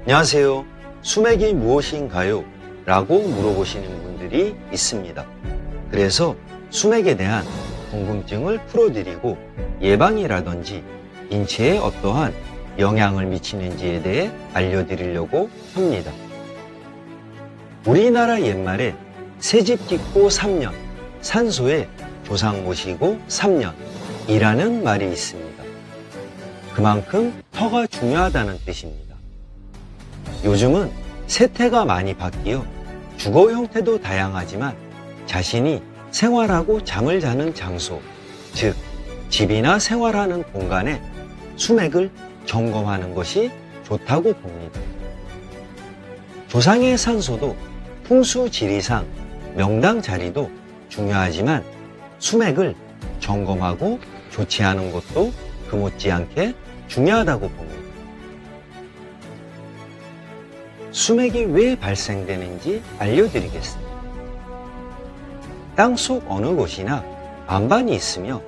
안녕하세요. 수맥이 무엇인가요? 라고 물어보시는 분들이 있습니다. 그래서 수맥에 대한 궁금증을 풀어드리고 예방이라든지 인체에 어떠한 영향을 미치는지에 대해 알려드리려고 합니다. 우리나라 옛말에 새집 짓고 3년, 산소에 조상 모시고 3년이라는 말이 있습니다. 그만큼 터가 중요하다는 뜻입니다. 요즘은 세태가 많이 바뀌어 주거 형태도 다양하지만 자신이 생활하고 잠을 자는 장소, 즉 집이나 생활하는 공간에 수맥을 점검하는 것이 좋다고 봅니다. 조상의 산소도 풍수 지리상 명당 자리도 중요하지만 수맥을 점검하고 조치하는 것도 그 못지않게 중요하다고 봅니다. 수맥이 왜 발생되는지 알려드리겠습니다. 땅속 어느 곳이나 안반이 있으며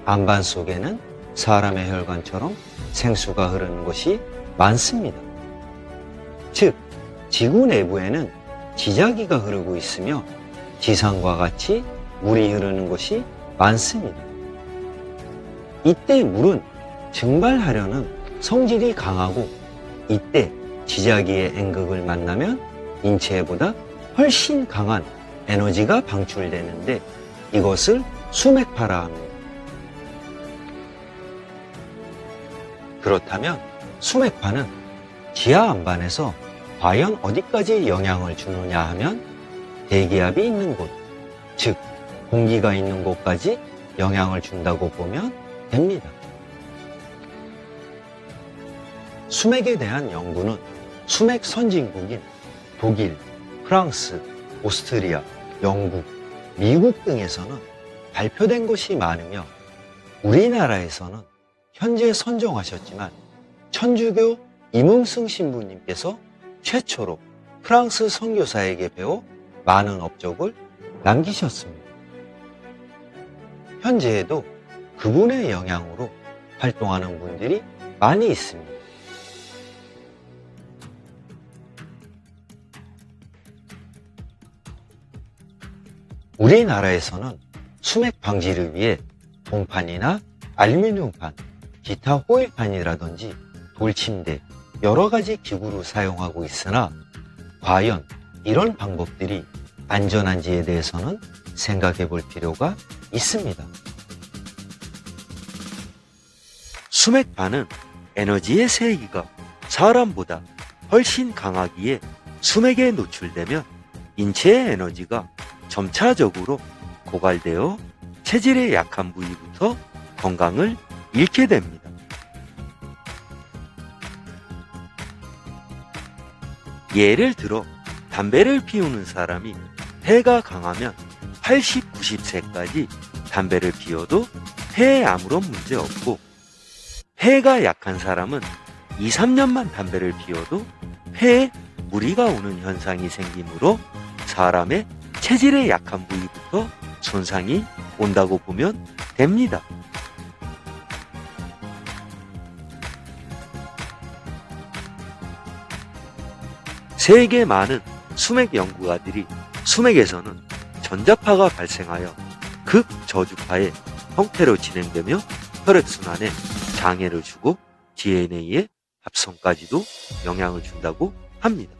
안반 속에는 사람의 혈관처럼 생수가 흐르는 곳이 많습니다. 즉, 지구 내부에는 지자기가 흐르고 있으며 지상과 같이 물이 흐르는 곳이 많습니다. 이때 물은 증발하려는 성질이 강하고 이때 지자기의 N극을 만나면 인체보다 훨씬 강한 에너지가 방출되는데 이것을 수맥파라 합니다. 그렇다면 수맥파는 지하 안반에서 과연 어디까지 영향을 주느냐 하면 대기압이 있는 곳, 즉 공기가 있는 곳까지 영향을 준다고 보면 됩니다. 수맥에 대한 연구는 수맥 선진국인 독일, 프랑스, 오스트리아, 영국, 미국 등에서는 발표된 것이 많으며 우리나라에서는 현재 선정하셨지만 천주교 임응승 신부님께서 최초로 프랑스 선교사에게 배워 많은 업적을 남기셨습니다. 현재에도 그분의 영향으로 활동하는 분들이 많이 있습니다. 우리나라에서는 수맥 방지를 위해 동판이나 알루미늄판, 기타 호일판이라든지 돌침대, 여러 가지 기구를 사용하고 있으나 과연 이런 방법들이 안전한지에 대해서는 생각해 볼 필요가 있습니다. 수맥파는 에너지의 세기가 사람보다 훨씬 강하기에 수맥에 노출되면 인체의 에너지가 점차적으로 고갈되어 체질의 약한 부위부터 건강을 잃게 됩니다. 예를 들어 담배를 피우는 사람이 폐가 강하면 80, 90세까지 담배를 피워도 폐에 아무런 문제 없고 폐가 약한 사람은 2, 3년만 담배를 피워도 폐에 무리가 오는 현상이 생기므로 사람의 체질의 약한 부위부터 손상이 온다고 보면 됩니다. 세계 많은 수맥 연구가들이 수맥에서는 전자파가 발생하여 극저주파의 형태로 진행되며 혈액순환에 장애를 주고 DNA의 합성까지도 영향을 준다고 합니다.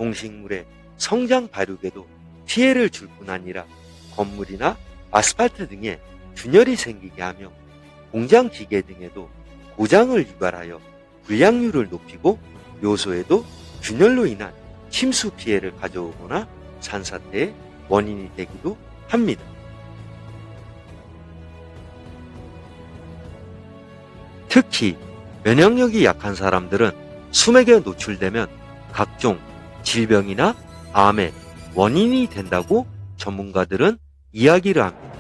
동식물의 성장 발육에도 피해를 줄 뿐 아니라 건물이나 아스팔트 등에 균열이 생기게 하며 공장 기계 등에도 고장을 유발하여 불량률을 높이고 요소에도 균열로 인한 침수 피해를 가져오거나 산사태의 원인이 되기도 합니다. 특히 면역력이 약한 사람들은 수맥에 노출되면 각종 질병이나 암의 원인이 된다고 전문가들은 이야기를 합니다.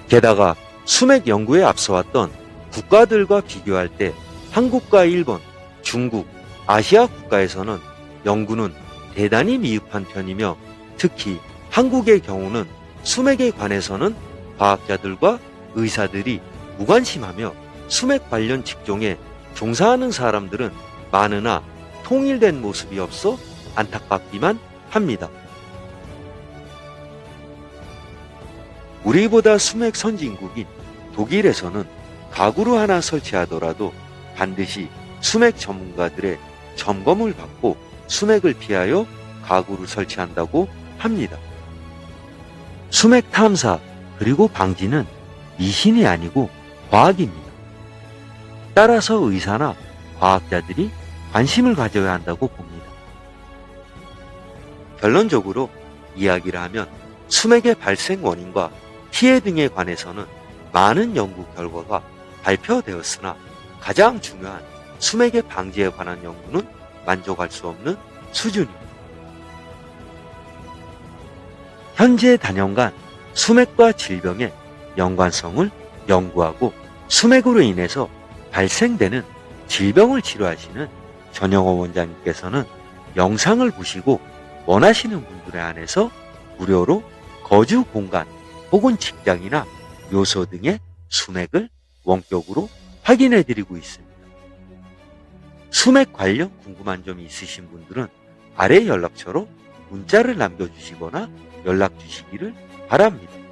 게다가 수맥 연구에 앞서왔던 국가들과 비교할 때 한국과 일본, 중국, 아시아 국가에서는 연구는 대단히 미흡한 편이며 특히 한국의 경우는 수맥에 관해서는 과학자들과 의사들이 무관심하며 수맥 관련 직종에 종사하는 사람들은 많으나 통일된 모습이 없어 안타깝기만 합니다. 우리보다 수맥 선진국인 독일에서는 가구를 하나 설치하더라도 반드시 수맥 전문가들의 점검을 받고 수맥을 피하여 가구를 설치한다고 합니다. 수맥 탐사 그리고 방지는 미신이 아니고 과학입니다. 따라서 의사나 과학자들이 관심을 가져야 한다고 봅니다. 결론적으로 이야기를 하면 수맥의 발생 원인과 피해 등에 관해서는 많은 연구 결과가 발표되었으나 가장 중요한 수맥의 방지에 관한 연구는 만족할 수 없는 수준입니다. 현재 단연간 수맥과 질병의 연관성을 연구하고 수맥으로 인해서 발생되는 질병을 치료하시는 전영호 원장님께서는 영상을 보시고 원하시는 분들에 한해서 무료로 거주 공간 혹은 직장이나 요소 등의 수맥을 원격으로 확인해 드리고 있습니다. 수맥 관련 궁금한 점이 있으신 분들은 아래 연락처로 문자를 남겨주시거나 연락 주시기를 바랍니다.